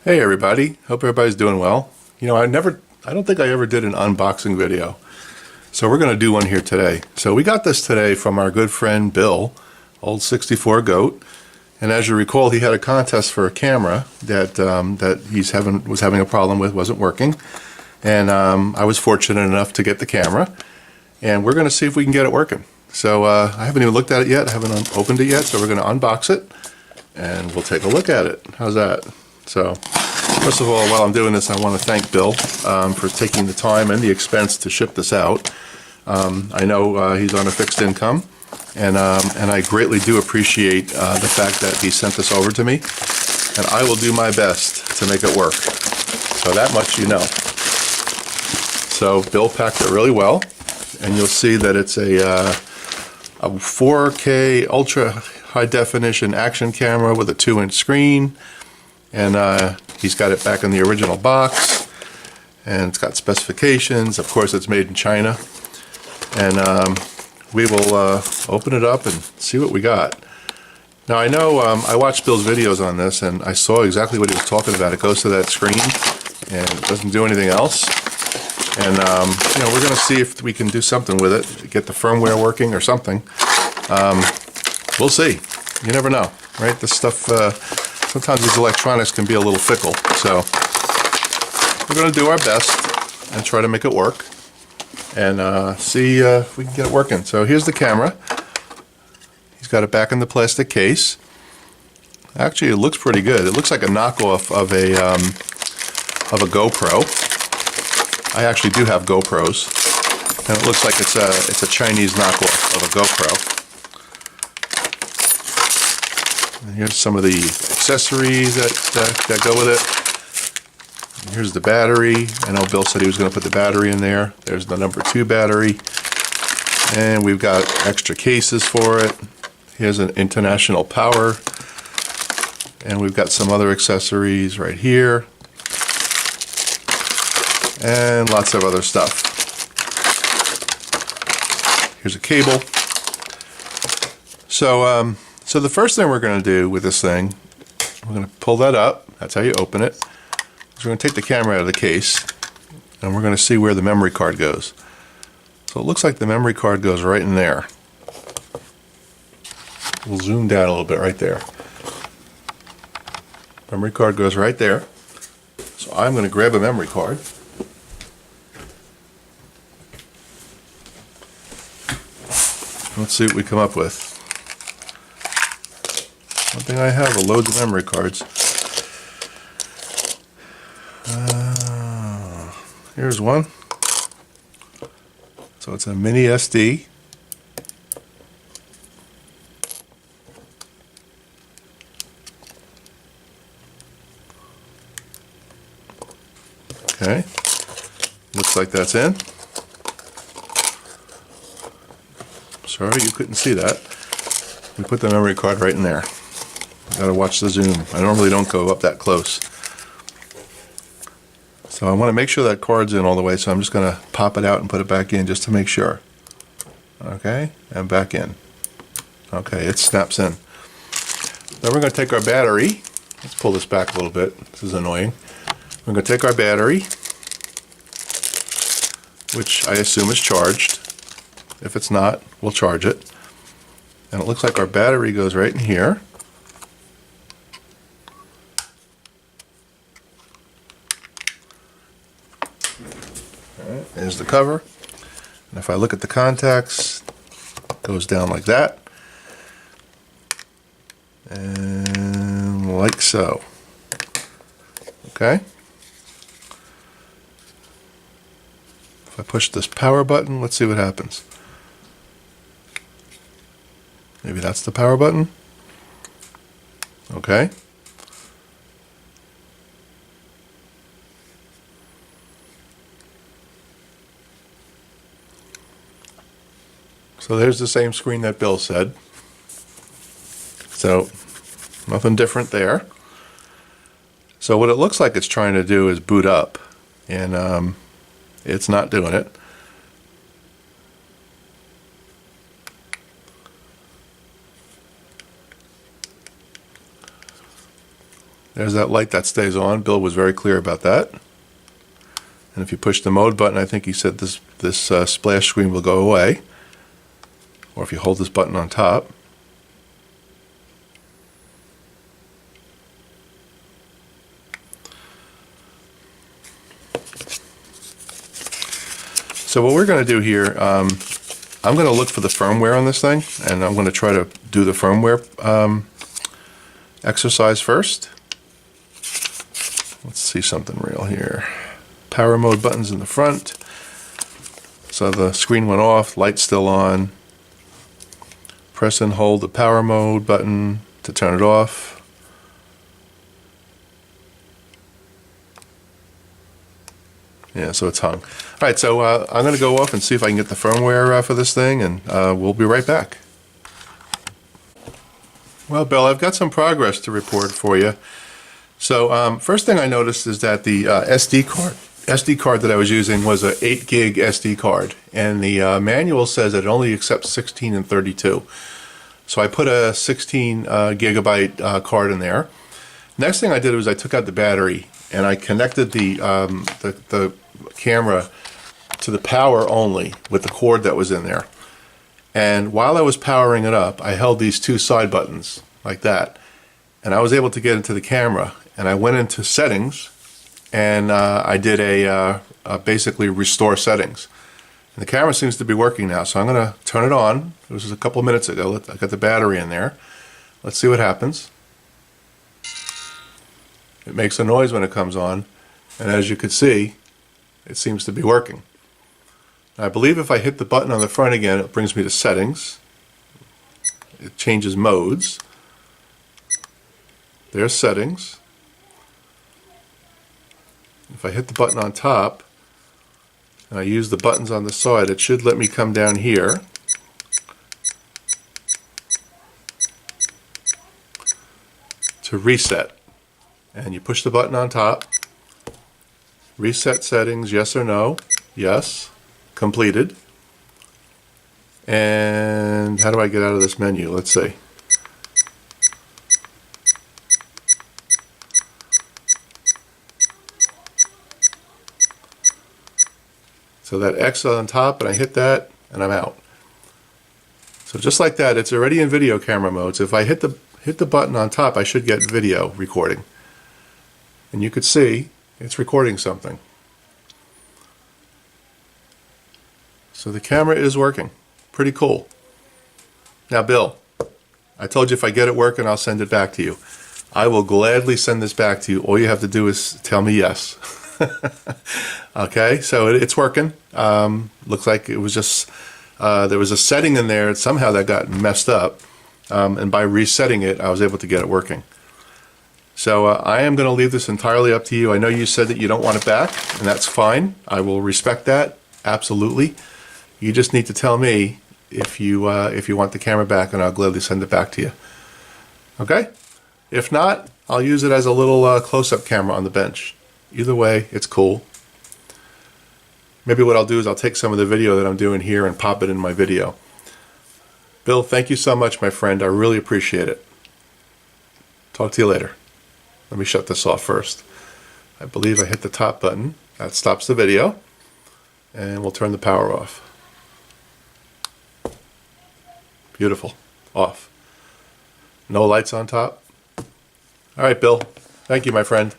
Hey everybody, hope everybody's doing well. I don't think I ever did an unboxing video. So we're going to do one here today. So we got this today from our good friend Bill, Old64Goat. And as you recall, he had a contest for a camera that was having a problem with, wasn't working. And I was fortunate enough to get the camera. And we're going to see if we can get it working. So I haven't even looked at it yet. I haven't opened it yet. So we're going to unbox it and we'll take a look at it. How's that? So, first of all, while I'm doing this, I want to thank Bill for taking the time and the expense to ship this out. I know he's on a fixed income, and I greatly do appreciate the fact that he sent this over to me, and I will do my best to make it work. So that much you know. So Bill packed it really well, and you'll see that it's a 4K ultra high definition action camera with a 2-inch screen. And he's got it back in the original box, and it's got specifications. Of course, it's made in China. And we will open it up and see what we got. Now, I know I watched Bill's videos on this, and I saw exactly what he was talking about. It goes to that screen, and it doesn't do anything else. And we're going to see if we can do something with it, get the firmware working or something. We'll see. You never know, right? This stuff. Sometimes these electronics can be a little fickle, so we're going to do our best and try to make it work and see if we can get it working. So here's the camera. He's got it back in the plastic case. Actually, it looks pretty good. It looks like a knockoff of a GoPro. I actually do have GoPros, and it looks like it's a Chinese knockoff of a GoPro. And here's some of the accessories that go with it. And here's the battery. I know Bill said he was going to put the battery in there. There's the number 2 battery. And we've got extra cases for it. Here's an international power. And we've got some other accessories right here. And lots of other stuff. Here's a cable. So the first thing we're going to do with this thing, we're going to pull that up. That's how you open it. So we're going to take the camera out of the case, and we're going to see where the memory card goes. So it looks like the memory card goes right in there. We'll zoom down a little bit right there. Memory card goes right there. So I'm going to grab a memory card. Let's see what we come up with. One thing I have are loads of memory cards. Here's one. So it's a mini SD. Okay. Looks like that's in. Sorry you couldn't see that. We put the memory card right in there. Gotta watch the zoom. I normally don't go up that close. So I want to make sure that card's in all the way, so I'm just going to pop it out and put it back in just to make sure. Okay, and back in. Okay, it snaps in. Then we're going to take our battery. Let's pull this back a little bit. This is annoying. We're going to take our battery, which I assume is charged. If it's not, we'll charge it. And it looks like our battery goes right in here. Alright, there's the cover. And if I look at the contacts, it goes down like that. And like so. Okay. If I push this power button, let's see what happens. Maybe that's the power button. Okay. So there's the same screen that Bill said. So nothing different there. So what it looks like it's trying to do is boot up, and it's not doing it. There's that light that stays on. Bill was very clear about that. And if you push the mode button, I think he said this splash screen will go away. Or if you hold this button on top. So what we're going to do here, I'm going to look for the firmware on this thing, and I'm going to try to do the firmware exercise first. Let's see something real here. Power mode buttons in the front. So the screen went off, light's still on. Press and hold the power mode button to turn it off. Yeah, so it's hung. All right, so I'm going to go off and see if I can get the firmware for this thing, and we'll be right back. Well, Bill, I've got some progress to report for you. So first thing I noticed is that the SD card that I was using was a 8 gig SD card, and the manual says that it only accepts 16 and 32. So I put a 16 gigabyte card in there. Next thing I did was I took out the battery and I connected the camera to the power only with the cord that was in there. And while I was powering it up, I held these two side buttons like that, and I was able to get into the camera. And I went into settings, and I did a basically restore settings. And the camera seems to be working now, so I'm going to turn it on. This was a couple minutes ago. I got the battery in there. Let's see what happens. It makes a noise when it comes on, and as you can see, it seems to be working. I believe if I hit the button on the front again, it brings me to settings. It changes modes. There's settings. If I hit the button on top and I use the buttons on the side, it should let me come down here to reset. And you push the button on top, reset settings, yes or no, yes, completed. And how do I get out of this menu? Let's see. So that X on top, and I hit that, and I'm out. So just like that, it's already in video camera mode. So if I hit the button on top, I should get video recording. And you could see it's recording something. So the camera is working. Pretty cool. Now, Bill, I told you if I get it working, I'll send it back to you. I will gladly send this back to you. All you have to do is tell me yes. Okay, so it's working. Looks like it was just there was a setting in there somehow that got messed up, and by resetting it, I was able to get it working. So I am going to leave this entirely up to you. I know you said that you don't want it back, and that's fine. I will respect that, absolutely. You just need to tell me if you want the camera back, and I'll gladly send it back to you. Okay? If not, I'll use it as a little close-up camera on the bench. Either way, it's cool. Maybe what I'll do is I'll take some of the video that I'm doing here and pop it in my video. Bill, thank you so much, my friend. I really appreciate it. Talk to you later. Let me shut this off first. I believe I hit the top button. That stops the video. And we'll turn the power off. Beautiful. Off. No lights on top. All right, Bill. Thank you, my friend.